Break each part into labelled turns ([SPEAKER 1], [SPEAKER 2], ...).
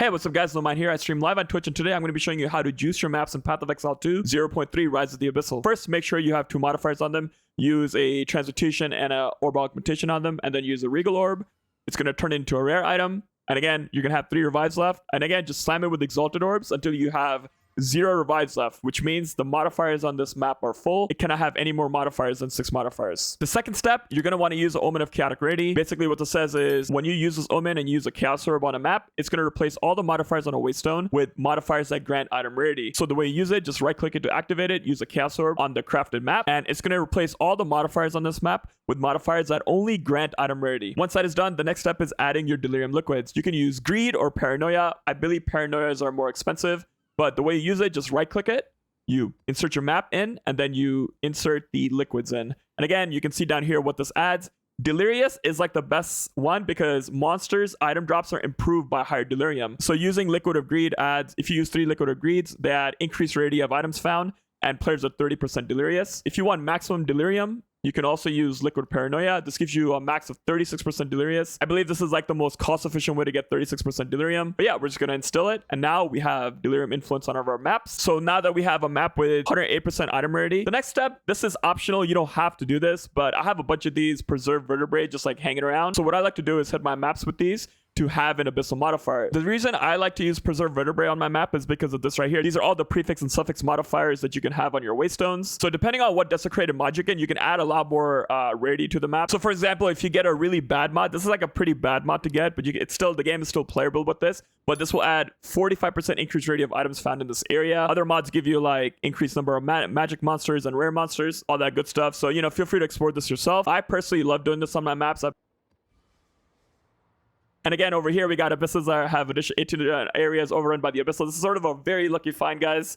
[SPEAKER 1] Hey, what's up guys, Lomine here. I stream live on Twitch, and today I'm going to be showing you how to juice your maps in Path of Exile 2 0.3 Rise of the Abyssal. First, make sure you have two modifiers on them. Use a transmutation and a orb augmentation on them, and then use a regal orb. It's going to turn into a rare item. And again, you're going to have 3 revives left. And again, just slam it with exalted orbs until you have 0 revives left, which means the modifiers on this map are full. It cannot have any more modifiers than 6 modifiers. The second step, you're going to want to use the Omen of Chaotic Rarity. Basically, what this says is when you use this Omen and use a Chaos Orb on a map, it's going to replace all the modifiers on a Waystone with modifiers that grant item rarity. So the way you use it, just right click it to activate it, use a Chaos Orb on the crafted map, and it's going to replace all the modifiers on this map with modifiers that only grant item rarity. Once that is done, the next step is adding your delirium liquids. You can use Greed or Paranoia. I believe Paranoias are more expensive. But the way you use it, just right click it, you insert your map in, and then you insert the liquids in. And again, you can see down here what this adds. Delirious is like the best one because monsters' item drops are improved by higher delirium. So using Liquid of Greed adds, if you use 3 Liquid of Greeds, they add increased rarity of items found, and players are 30% delirious. If you want maximum delirium, you can also use Liquid Paranoia. This gives you a max of 36% delirious. I believe this is like the most cost-efficient way to get 36% delirium. But yeah, we're just going to instill it. And now we have delirium influence on our maps. So now that we have a map with 108% item rarity, the next step, this is optional. You don't have to do this, but I have a bunch of these preserved vertebrae just like hanging around. So what I like to do is hit my maps with these to have an abyssal modifier. The reason I like to use preserved vertebrae on my map is because of this right here. These are all the prefix and suffix modifiers that you can have on your waystones. So depending on what desecrated mod you get, you can add a lot more rarity to the map. So for example, if you get a really bad mod, this is like a pretty bad mod to get, but it's still, the game is still playable with this, but this will add 45% increased rarity of items found in this area. Other mods give you like increased number of magic monsters and rare monsters, all that good stuff. So, you know, feel free to explore this yourself. I personally love doing this on my maps. And again, over here, we got Abyssals that have additional 18 areas overrun by the Abyssal. This is sort of a very lucky find, guys.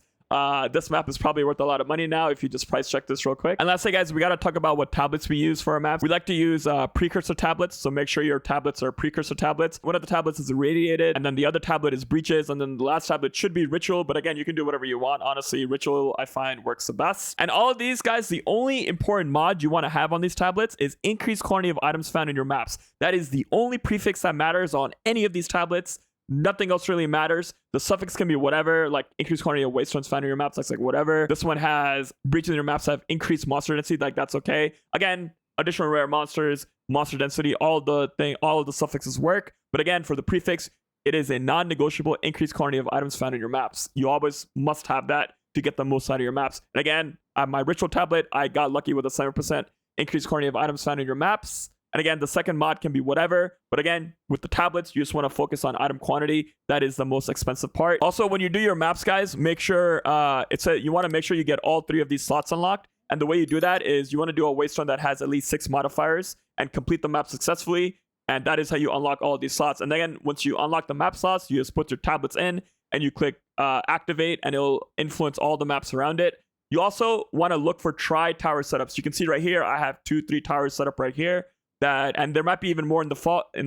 [SPEAKER 1] This map is probably worth a lot of money now if you just price check this real quick. And lastly, guys, we got to talk about what tablets we use for our maps. We like to use precursor tablets, so make sure your tablets are precursor tablets. One of the tablets is irradiated, and then the other tablet is breaches, and then the last tablet should be ritual, but again, you can do whatever you want. Honestly, ritual, I find, works the best. And all of these, guys, the only important mod you want to have on these tablets is increased quantity of items found in your maps. That is the only prefix that matters on any of these tablets. Nothing else really matters. The suffix can be whatever, like increased quantity of waystones found in your maps, that's like whatever. This one has breaches in your maps have increased monster density, like that's okay. Again, additional rare monsters, monster density, all of the suffixes work. But again, for the prefix, it is a non-negotiable increased quantity of items found in your maps. You always must have that to get the most out of your maps. And again, on my ritual tablet, I got lucky with a 7% increased quantity of items found in your maps. And again, the second mod can be whatever. But again, with the tablets, you just want to focus on item quantity. That is the most expensive part. Also, when you do your maps, guys, make sure you want to make sure you get all 3 of these slots unlocked. And the way you do that is you want to do a waystone that has at least 6 modifiers and complete the map successfully. And that is how you unlock all of these slots. And then once you unlock the map slots, you just put your tablets in and you click activate, and it'll influence all the maps around it. You also want to look for tri-tower setups. You can see right here, I have 2-3 towers set up right here. And there might be even more in the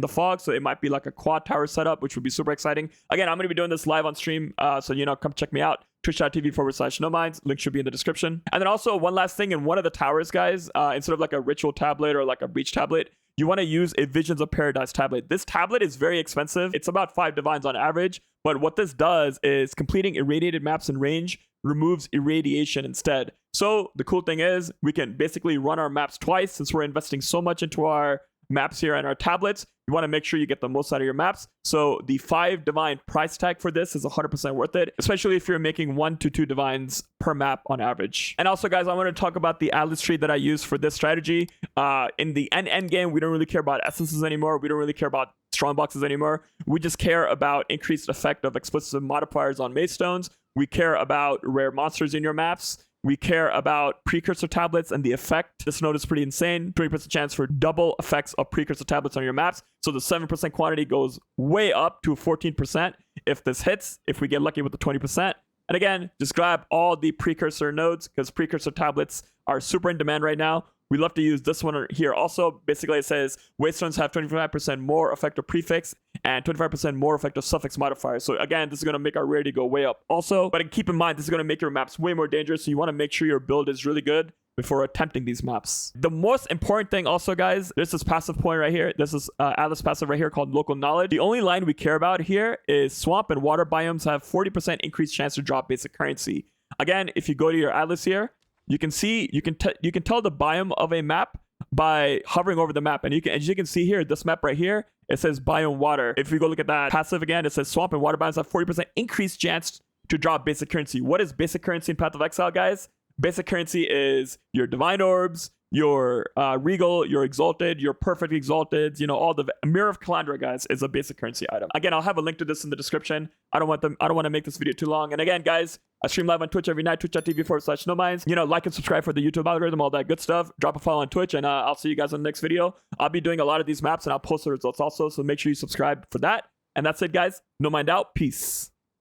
[SPEAKER 1] fog, so it might be like a quad tower setup, which would be super exciting. Again, I'm going to be doing this live on stream, so you know, come check me out. Twitch.tv/NoMinds. Link should be in the description. And then also one last thing, in one of the towers, guys, instead of like a ritual tablet or like a breach tablet, you want to use a Visions of Paradise tablet. This tablet is very expensive. It's about 5 divines on average. But what this does is completing irradiated maps in range removes irradiation instead. So the cool thing is we can basically run our maps twice since we're investing so much into our maps here and our tablets. You want to make sure you get the most out of your maps. So the 5 divine price tag for this is 100% worth it, especially if you're making 1 to 2 divines per map on average. And also, guys, I want to talk about the Atlas tree that I use for this strategy. In the end game, we don't really care about essences anymore. We don't really care about strong boxes anymore. We just care about increased effect of explicit modifiers on Maystones. We care about rare monsters in your maps. We care about precursor tablets and the effect. This node is pretty insane. 20% chance for double effects of precursor tablets on your maps. So the 7% quantity goes way up to 14% if this hits, if we get lucky with the 20%. And again, just grab all the precursor nodes because precursor tablets are super in demand right now. We love to use this one here also. Basically, it says waystones have 25% more effective prefix and 25% more effective suffix modifiers. So again, this is going to make our rarity go way up also. But keep in mind, this is going to make your maps way more dangerous. So you want to make sure your build is really good. before attempting these maps. The most important thing also, guys, there's this passive point right here. This is Atlas passive right here called local knowledge. The only line we care about here is swamp and water biomes have 40% increased chance to drop basic currency. Again, if you go to your Atlas here, you can see, you can tell the biome of a map by hovering over the map. And as you can see here, this map right here, it says biome water. If we go look at that passive again, it says swamp and water biomes have 40% increased chance to drop basic currency. What is basic currency in Path of Exile, guys? Basic currency is your divine orbs, your regal, your exalted, your perfect exalted, you know, all the mirror of Calandra, guys, is a basic currency item. Again, I'll have a link to this in the description. I don't want to make this video too long. And again, guys, I stream live on Twitch every night, twitch.tv/nominds. You know, like and subscribe for the YouTube algorithm, all that good stuff. Drop a follow on Twitch, and I'll see you guys on the next video. I'll be doing a lot of these maps, and I'll post the results also, so make sure you subscribe for that. And that's it, guys. No mind out. Peace.